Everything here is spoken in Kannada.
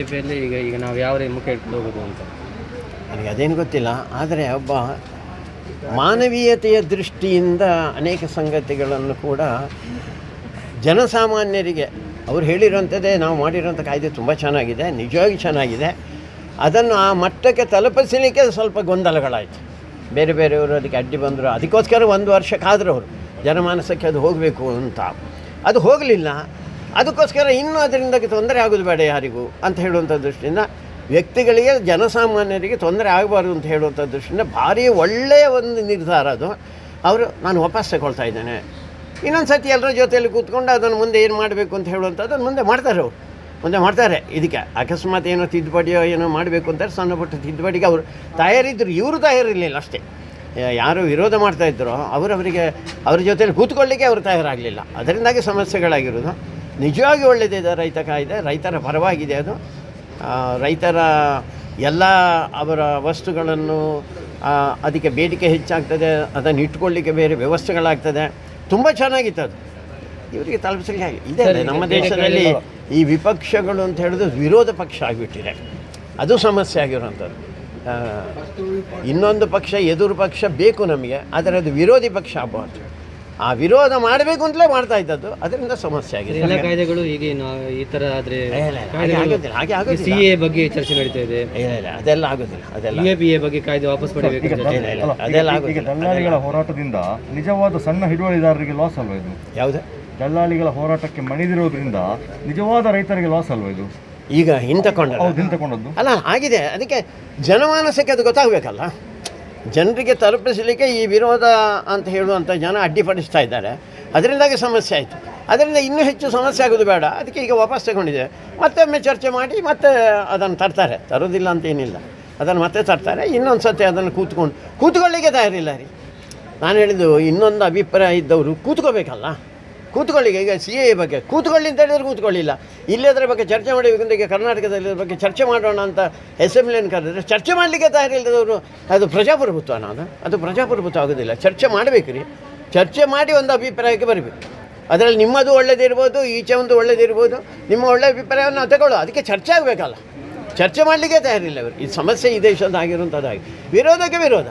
ಬಿಜೆಪಿಯಲ್ಲಿ ಈಗ ಈಗ ನಾವು ಯಾವ ಮುಖ ಇಟ್ಕೊಂಡು ಹೋಗೋದು ಅಂತ ನನಗೆ ಅದೇನು ಗೊತ್ತಿಲ್ಲ. ಆದರೆ ಒಬ್ಬ ಮಾನವೀಯತೆಯ ದೃಷ್ಟಿಯಿಂದ ಅನೇಕ ಸಂಗತಿಗಳನ್ನು ಕೂಡ ಜನಸಾಮಾನ್ಯರಿಗೆ ಅವ್ರು ಹೇಳಿರೋಂಥದ್ದೇ ನಾವು ಮಾಡಿರೋಂಥ ಕಾಯ್ದೆ ತುಂಬ ಚೆನ್ನಾಗಿದೆ, ನಿಜವಾಗಿ ಚೆನ್ನಾಗಿದೆ. ಅದನ್ನು ಆ ಮಟ್ಟಕ್ಕೆ ತಲುಪಿಸಲಿಕ್ಕೆ ಸ್ವಲ್ಪ ಗೊಂದಲಗಳಾಯಿತು. ಬೇರೆ ಬೇರೆಯವರು ಅದಕ್ಕೆ ಅಡ್ಡಿ ಬಂದರು. ಅದಕ್ಕೋಸ್ಕರ 1 ವರ್ಷಕ್ಕಾದರೂ ಅವರು ಜನಮಾನಸಕ್ಕೆ ಅದು ಹೋಗಬೇಕು ಅಂತ, ಅದು ಹೋಗಲಿಲ್ಲ. ಅದಕ್ಕೋಸ್ಕರ ಇನ್ನೂ ಅದರಿಂದ ತೊಂದರೆ ಆಗೋದು ಬೇಡ ಯಾರಿಗೂ ಅಂತ ಹೇಳುವಂಥ ದೃಷ್ಟಿಯಿಂದ, ವ್ಯಕ್ತಿಗಳಿಗೆ ಜನಸಾಮಾನ್ಯರಿಗೆ ತೊಂದರೆ ಆಗಬಾರ್ದು ಅಂತ ಹೇಳುವಂಥ ದೃಷ್ಟಿಯಿಂದ ಭಾರಿ ಒಳ್ಳೆಯ ಒಂದು ನಿರ್ಧಾರ ಅದು. ಅವರು ನಾನು ವಾಪಸ್ ತಗೊಳ್ತಾ ಇದ್ದೇನೆ, ಇನ್ನೊಂದು ಸರ್ತಿ ಎಲ್ಲರ ಜೊತೆಯಲ್ಲಿ ಕೂತ್ಕೊಂಡು ಅದನ್ನು ಮುಂದೆ ಏನು ಮಾಡಬೇಕು ಅಂತ ಹೇಳುವಂಥದ್ದು ಮುಂದೆ ಮಾಡ್ತಾರೆ. ಅವರು ಮುಂದೆ ಮಾಡ್ತಾರೆ. ಇದಕ್ಕೆ ಅಕಸ್ಮಾತ್ ಏನೋ ತಿದ್ದುಪಡಿಯೋ ಏನೋ ಮಾಡಬೇಕು ಅಂತಾರೆ, ಸಣ್ಣ ಪುಟ್ಟ ತಿದ್ದುಪಡಿಗೆ ಅವರು ತಯಾರಿದ್ದರು. ಇವರು ತಯಾರಿರಲಿಲ್ಲ ಅಷ್ಟೇ. ಯಾರು ವಿರೋಧ ಮಾಡ್ತಾಯಿದ್ರೋ ಅವರವರಿಗೆ ಅವ್ರ ಜೊತೆಯಲ್ಲಿ ಕೂತ್ಕೊಳ್ಳಿಕ್ಕೆ ಅವರು ತಯಾರಾಗಲಿಲ್ಲ. ಅದರಿಂದಾಗಿ ಸಮಸ್ಯೆಗಳಾಗಿರೋದು. ನಿಜವಾಗಿ ಒಳ್ಳೆಯದಿದೆ ರೈತ ಕಾಯ್ದೆ, ರೈತರ ಪರವಾಗಿದೆ ಅದು. ರೈತರ ಎಲ್ಲ ಅವರ ವಸ್ತುಗಳನ್ನು ಅದಕ್ಕೆ ಬೇಡಿಕೆ ಹೆಚ್ಚಾಗ್ತದೆ, ಅದನ್ನು ಇಟ್ಕೊಳ್ಳಿಕ್ಕೆ ಬೇರೆ ವ್ಯವಸ್ಥೆಗಳಾಗ್ತದೆ. ತುಂಬ ಚೆನ್ನಾಗಿತ್ತು ಅದು. ಇವರಿಗೆ ತಲುಪಿಸಲಿಕ್ಕೆ ಇದೆ. ನಮ್ಮ ದೇಶದಲ್ಲಿ ಈ ವಿಪಕ್ಷಗಳು ಅಂತ ಹೇಳಿದ್ರೆ ವಿರೋಧ ಪಕ್ಷ ಆಗಿಬಿಟ್ಟಿದೆ, ಅದು ಸಮಸ್ಯೆ ಆಗಿರುವಂಥದ್ದು. ಇನ್ನೊಂದು ಪಕ್ಷ ಎದುರು ಪಕ್ಷ ಬೇಕು ನಮಗೆ, ಆದರೆ ಅದು ವಿರೋಧಿ ಪಕ್ಷ ಆಗಬಾರ್ದು. ಆ ವಿರೋಧ ಮಾಡಬೇಕು ಅಂತಲೇ ಮಾಡ್ತಾ ಇದ್ದದ್ದು, ಅದರಿಂದ ಸಮಸ್ಯೆ ಆಗಿದೆ. ಎಲ್ಲ ಕಾಯ್ದೆಗಳು ಈಗ ಈ ಥರ ಆದರೆ ಆಗೋದಿಲ್ಲ, ಹಾಗೆ ಆಗೋದಿಲ್ಲ. CA ಬಗ್ಗೆ ಚರ್ಚೆ ನಡೀತಾ ಇದೆ. ಇಲ್ಲ ಅದೆಲ್ಲ ಆಗೋದಿಲ್ಲ. ಅದೆಲ್ಲ UAPA ಬಗ್ಗೆ ಕಾಯ್ದೆ ವಾಪಸ್ ಪಡೆಯಬೇಕು. ಅದೆಲ್ಲ ಆಗೋದಿಲ್ಲ. ದಲ್ಲಾಳಿಗಳ ಹೋರಾಟದಿಂದ ನಿಜವಾದ ಸಣ್ಣ ಹಿಡುವಳಿದಾರರಿಗೆ ಲಾಸ್ ಅಲ್ವಾ ಇದು? ಯಾವುದು? ದಲ್ಲಾಳಿಗಳ ಹೋರಾಟಕ್ಕೆ ಮಣಿದಿರೋದ್ರಿಂದ ನಿಜವಾದ ರೈತರಿಗೆ ಲಾಸ್ ಅಲ್ವಾ ಇದು? ಈಗ ಹಿಂತಕೊಂಡದ್ದು ಅಲ್ಲ ಆಗಿದೆ. ಅದಕ್ಕೆ ಜನಮಾನಸಕ್ಕೆ ಅದು ಗೊತ್ತಾಗಬೇಕಲ್ಲ. ಜನರಿಗೆ ತಲುಪಿಸಲಿಕ್ಕೆ ಈ ವಿರೋಧ ಅಂತ ಹೇಳುವಂಥ ಜನ ಅಡ್ಡಿಪಡಿಸ್ತಾ ಇದ್ದಾರೆ. ಅದರಿಂದಾಗಿ ಸಮಸ್ಯೆ ಆಯಿತು. ಅದರಿಂದ ಇನ್ನೂ ಹೆಚ್ಚು ಸಮಸ್ಯೆ ಆಗೋದು ಬೇಡ. ಅದಕ್ಕೆ ಈಗ ವಾಪಸ್ ತಗೊಂಡಿದೆ. ಮತ್ತೊಮ್ಮೆ ಚರ್ಚೆ ಮಾಡಿ ಮತ್ತೆ ಅದನ್ನು ತರ್ತಾರೆ. ತರೋದಿಲ್ಲ ಅಂತೇನಿಲ್ಲ, ಅದನ್ನು ಮತ್ತೆ ತರ್ತಾರೆ. ಇನ್ನೊಂದು ಸತಿ ಅದನ್ನು ಕೂತ್ಕೊಳ್ಳಿಕ್ಕೆ ತಯಾರಿಲ್ಲ ರೀ. ನಾನು ಹೇಳಿದ್ದು, ಇನ್ನೊಂದು ಅಭಿಪ್ರಾಯ ಇದ್ದವರು ಕೂತ್ಕೋಬೇಕಲ್ಲ, ಕೂತ್ಕೊಳ್ಳಿಕ್ಕೆ. ಈಗ CA ಬಗ್ಗೆ ಕೂತ್ಕೊಳ್ಳಿ ಅಂತ ಹೇಳಿದ್ರೆ ಕೂತ್ಕೊಳ್ಳಿಲ್ಲ. ಇಲ್ಲದ್ರ ಬಗ್ಗೆ ಚರ್ಚೆ ಮಾಡಬೇಕಂತ ಈಗ ಕರ್ನಾಟಕದಲ್ಲಿ ಇದ್ರ ಬಗ್ಗೆ ಚರ್ಚೆ ಮಾಡೋಣ ಅಂತ ಅಸೆಂಬ್ಲಿಯನ್ನು ಕರೆದ್ರೆ ಚರ್ಚೆ ಮಾಡಲಿಕ್ಕೆ ತಯಾರಿಲ್ಲದವರು ಅದು ಪ್ರಜಾಪ್ರಭುತ್ವ. ಅದು ಪ್ರಜಾಪ್ರಭುತ್ವ ಆಗೋದಿಲ್ಲ. ಚರ್ಚೆ ಮಾಡಬೇಕು ರೀ. ಚರ್ಚೆ ಮಾಡಿ ಒಂದು ಅಭಿಪ್ರಾಯಕ್ಕೆ ಬರಬೇಕು. ಅದರಲ್ಲಿ ನಿಮ್ಮದು ಒಳ್ಳೆಯದಿರ್ಬೋದು, ಈಚೆ ಒಂದು ಒಳ್ಳೆಯದಿರ್ಬೋದು. ನಿಮ್ಮ ಒಳ್ಳೆಯ ಅಭಿಪ್ರಾಯವನ್ನು ನಾವು ತಗೊಳ್ಳೋ. ಅದಕ್ಕೆ ಚರ್ಚೆ ಆಗಬೇಕಲ್ಲ. ಚರ್ಚೆ ಮಾಡಲಿಕ್ಕೆ ತಯಾರಿಲ್ಲ ಇವರು. ಈ ಸಮಸ್ಯೆ ಈ ದೇಶದ ಆಗಿರುವಂಥದ್ದಾಗಿ ವಿರೋಧಕ್ಕೆ ವಿರೋಧ.